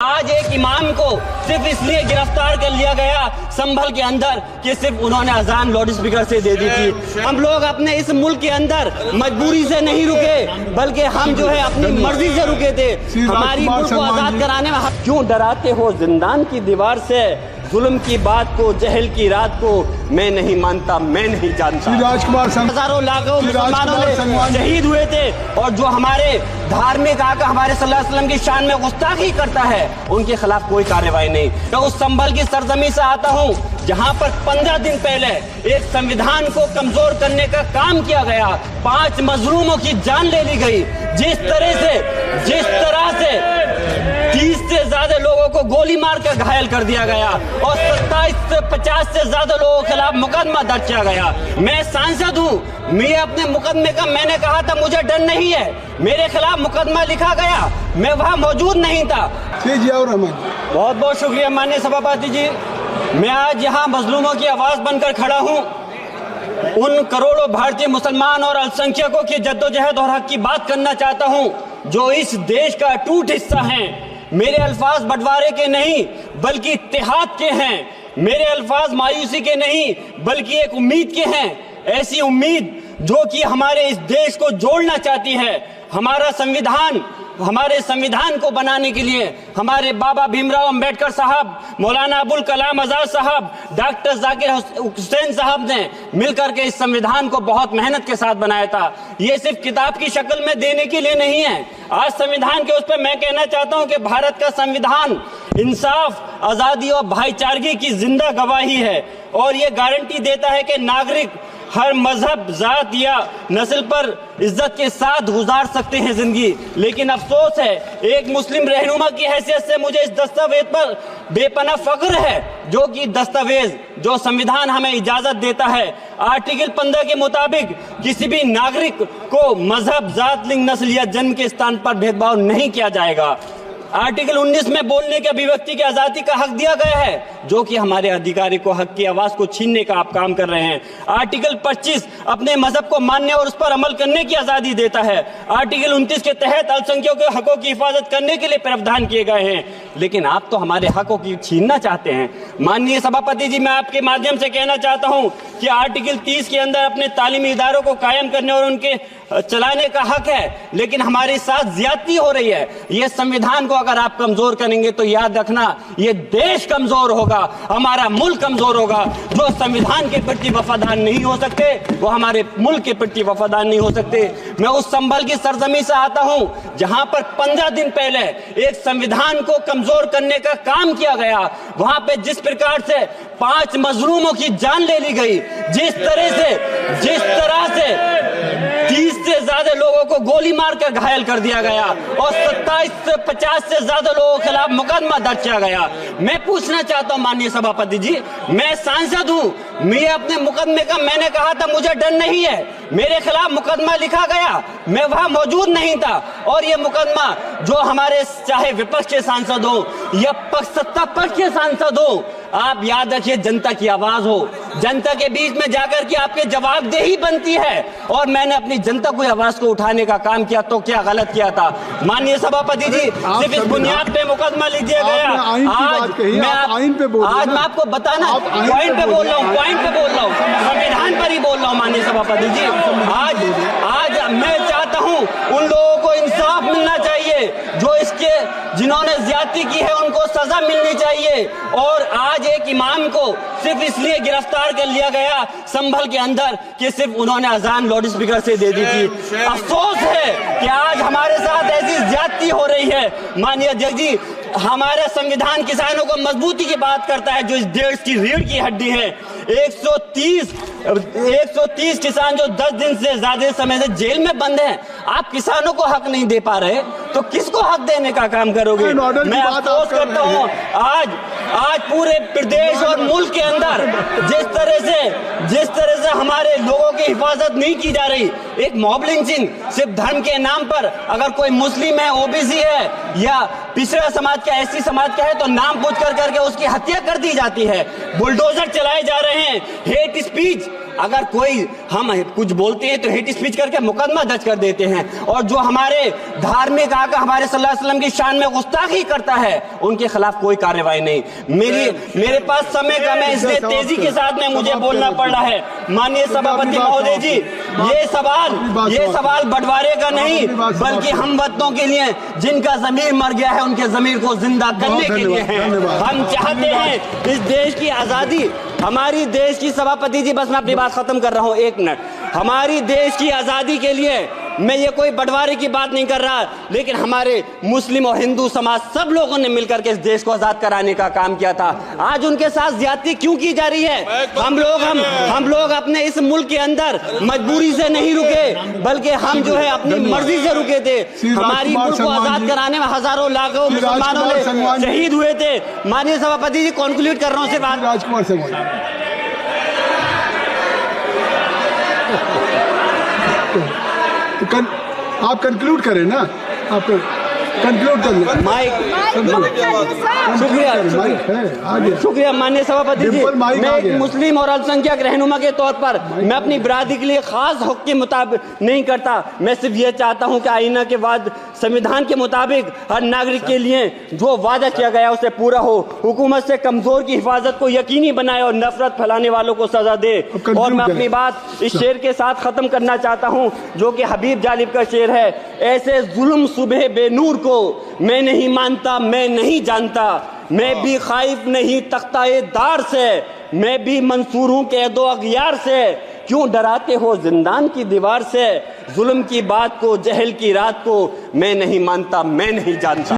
आज एक इमाम को सिर्फ इसलिए गिरफ्तार कर लिया गया संभल के अंदर कि सिर्फ उन्होंने अजान लाउड स्पीकर से दे दी थी। हम लोग अपने इस मुल्क के अंदर मजबूरी से नहीं रुके, बल्कि हम जो है अपनी मर्जी से रुके थे। हमारी मुल्क को आजाद कराने में क्यों डराते हो जिंदान की दीवार से? जुल्म की बात को, जहल की रात को मैं नहीं मानता, मैं नहीं जानता। हजारों लाखों मुसलमानों ने शहीद हुए थे और जो हमारे धार्मिक आका हमारे सल्लल्लाहु अलैहि वसल्लम की शान में गुस्ताखी करता है उनके खिलाफ कोई कार्रवाई नहीं। मैं उस संभल की सरजमी से आता हूँ जहाँ पर 15 दिन पहले एक संविधान को कमजोर करने का काम किया गया, 5 मजलूमों की जान ले ली गई। जिस तरह से 30 से ज्यादा लोगों को गोली मार कर घायल कर दिया गया और 27 से 50 से ज्यादा लोगों के खिलाफ मुकदमा दर्ज किया गया। मैं सांसद हूँ, मैं अपने मुकदमे का मैंने कहा था मुझे डर नहीं है, मेरे खिलाफ मुकदमा लिखा गया, मैं वहाँ मौजूद नहीं था। बहुत बहुत शुक्रिया माननीय सभापति जी। मैं आज यहाँ मजलूमों की आवाज बनकर खड़ा हूँ। उन करोड़ों भारतीय मुसलमान और अल्पसंख्यकों की जद्दोजहद और हक की बात करना चाहता हूँ जो इस देश का अटूट हिस्सा हैं। मेरे अल्फाज बंटवारे के नहीं बल्कि इत्तेहाद के हैं। मेरे अल्फाज मायूसी के नहीं बल्कि एक उम्मीद के हैं। ऐसी उम्मीद जो कि हमारे इस देश को जोड़ना चाहती है। हमारे संविधान को बनाने के लिए हमारे बाबा भीमराव अंबेडकर साहब, मौलाना अबुल कलाम आजाद साहब, डॉक्टर जाकिर हुसैन साहब ने मिलकर के इस संविधान को बहुत मेहनत के साथ बनाया था। ये सिर्फ किताब की शक्ल में देने के लिए नहीं है। आज संविधान के उस पर मैं कहना चाहता हूं कि भारत का संविधान इंसाफ, आजादी और भाईचारगी की जिंदा गवाही है और ये गारंटी देता है कि नागरिक हर मजहब, जात या नस्ल पर इज्जत के साथ गुजार सकते हैं जिंदगी। लेकिन अफसोस है, एक मुस्लिम रहनुमा की हैसियत से मुझे इस दस्तावेज पर बेपनाह फख्र है जो कि दस्तावेज जो संविधान हमें इजाजत देता है। आर्टिकल 15 के मुताबिक किसी भी नागरिक को मजहब, जात, लिंग, नस्ल या जन्म के स्थान पर भेदभाव नहीं किया जाएगा। आर्टिकल 19 में बोलने के अभिव्यक्ति की आजादी का हक दिया गया है जो कि हमारे अधिकारी को हक की आवाज को छीनने का आप काम कर रहे हैं। आर्टिकल 25 अपने मजहब को मानने और उस पर अमल करने की आजादी देता है। आर्टिकल 29 के तहत अल्पसंख्यकों के हकों की हिफाजत करने के लिए प्रावधान किए गए हैं। लेकिन आप तो हमारे हकों की छीनना चाहते हैं। माननीय सभापति जी, मैं आपके माध्यम से कहना चाहता हूं कि आर्टिकल 30 के अंदर अपने तालीमी इदारों को कायम करने और उनके चलाने का हक है, लेकिन हमारे साथ ज्यादती हो रही है। ये संविधान को अगर आप कमजोर करेंगे तो याद रखना ये देश कमजोर होगा, हमारा मुल्क कमजोर होगा। जो संविधान के प्रति वफादार नहीं हो सकते वो हमारे मुल्क के प्रति वफादार नहीं हो सकते। मैं उस संभल की सरजमी से आता हूं जहां पर 15 दिन पहले एक संविधान को कमजोर करने का काम किया गया। वहां पे जिस प्रकार से 5 मजलूमों की जान ले ली गई, जिस तरह से 30 से ज्यादा लोगों को गोली मारकर घायल कर दिया गया और 27 से 50 से ज्यादा लोगों के खिलाफ मुकदमा दर्ज किया गया। मैं पूछना चाहता हूं माननीय सभापति जी, मैं सांसद हूं, मैं अपने मुकदमे का मैंने कहा था मुझे डर नहीं है, मेरे खिलाफ मुकदमा लिखा गया, मैं वहां मौजूद नहीं था और ये मुकदमा जो हमारे चाहे विपक्ष के सांसद हो या सत्ता पक्ष के सांसद हो, आप याद रखिए जनता की आवाज हो, जनता के बीच में जाकर के आपके जवाबदेही बनती है। और मैंने अपनी जनता की आवाज को उठाने का काम किया तो क्या गलत किया था? माननीय सभापति जी, सिर्फ इस बुनियाद पे मुकदमा लिख दिया गया। आज मैं आपको बताना पॉइंट पे बोल रहा हूँ, संविधान पर ही बोल रहा हूँ माननीय सभापति जी। आज मैं चाहता हूँ उन लोगों को इंसाफ मिलना चाहिए जो जिन्होंने ज्यादती की है, उनको सजा मिलनी चाहिए। और आज एक इमाम को सिर्फ इसलिए गिरफ्तार कर लिया गया संभल के अंदर कि सिर्फ उन्होंने अजान लाउड स्पीकर से दे दी थी। अफसोस है कि आज हमारे साथ ऐसी ज्यादती हो रही है। माननीय अध्यक्ष जी, हमारा संविधान किसानों को मजबूती की बात करता है जो इस देश की रीढ़ की हड्डी है। 130 किसान जो 10 दिन से ज्यादा समय से जेल में बंद हैं, आप किसानों को हक नहीं दे पा रहे तो किसको हक देने का काम करोगे? मैं अफसोस करता हूँ आज पूरे प्रदेश और मुल्क के अंदर जिस तरह से हमारे लोगों की हिफाजत नहीं की जा रही। एक मॉब लिंचिंग सिर्फ धर्म के नाम पर, अगर कोई मुस्लिम है, ओबीसी है या पिछड़ा समाज का, एससी समाज का है तो नाम पूछ करके उसकी हत्या कर दी जाती है। बुलडोजर चलाए जा रहे हैं, हेट स्पीच अगर कोई हम कुछ बोलते हैं तो हेट स्पीच करके मुकदमा दर्ज कर देते हैं, और जो हमारे धार्मिक आका हमारे सल्लल्लाहु अलैहि वसल्लम की शान में गुस्ताखी करता है उनके खिलाफ कोई कार्रवाई नहीं। मेरे पास समय कम है, इसलिए तेजी के साथ में मुझे बोलना पड़ रहा है। माननीय सभापति महोदय जी, ये सवाल बंटवारे का नहीं बल्कि हम वतनों के लिए जिनका जमीर मर गया है उनके जमीर को जिंदा करने के लिए है। हम चाहते हैं इस देश की आजादी, हमारी देश की सभापति जी, बस मैं अपनी बात खत्म कर रहा हूं, 1 मिनट। हमारी देश की आजादी के लिए मैं ये कोई बंटवारे की बात नहीं कर रहा, लेकिन हमारे मुस्लिम और हिंदू समाज सब लोगों ने मिलकर के इस देश को आजाद कराने का काम किया था। आज उनके साथ ज्यादती क्यों की जा रही है? हम लोग अपने इस मुल्क के अंदर मजबूरी से नहीं रुके, बल्कि हम जो है अपनी मर्जी से रुके थे। हमारी मुल्क को आजाद कराने में हजारों लाखों मुसलमानों ने शहीद हुए थे। माननीय सभापति जी, कॉन्क्लूड कर रहा हूँ, सिर्फ राजकुमार से आप कंक्लूड करें ना, आप कंक्लूड कर लें। शुक्रिया माननीय सभापति जी। मैं एक मुस्लिम और अल्पसंख्यक रहनुमा के तौर पर मैं अपनी बिरादरी के लिए खास हक के मुताबिक नहीं करता। मैं सिर्फ ये चाहता हूँ कि आईना के बाद संविधान के मुताबिक हर नागरिक के लिए जो वादा किया गया उसे पूरा हो, हुकूमत से कमजोर की हिफाजत को यकीनी बनाए और नफरत फैलाने वालों को सजा दे। और मैं अपनी बात इस शेर के साथ खत्म करना चाहता हूँ जो कि हबीब जालिब का शेर है। ऐसे जुल्म सुबह बेनूर को मैं नहीं मानता, मैं नहीं जानता, मैं भी खाइफ नहीं तख्ताए दार से, मैं भी मंसूर हूं कैदो अगयार से। क्यों डराते हो जिंदान की दीवार से, जुल्म की बात को जहल की रात को मैं नहीं मानता, मैं नहीं जानता।